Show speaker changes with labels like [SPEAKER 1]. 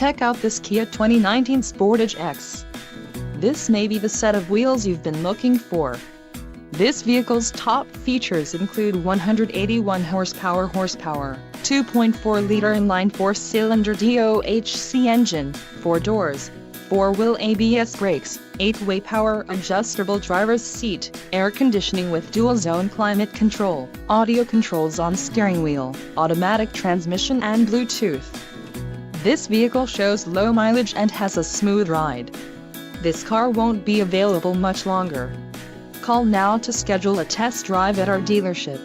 [SPEAKER 1] Check out this Kia 2019 Sportage EX. This may be the set of wheels you've been looking for. This vehicle's top features include 181 horsepower, 2.4-liter inline 4-cylinder DOHC engine, 4 doors, 4-wheel ABS brakes, 8-way power adjustable driver's seat, air conditioning with dual-zone climate control, audio controls on steering wheel, automatic transmission and Bluetooth. This vehicle shows low mileage and has a smooth ride. This car won't be available much longer. Call now to schedule a test drive at our dealership.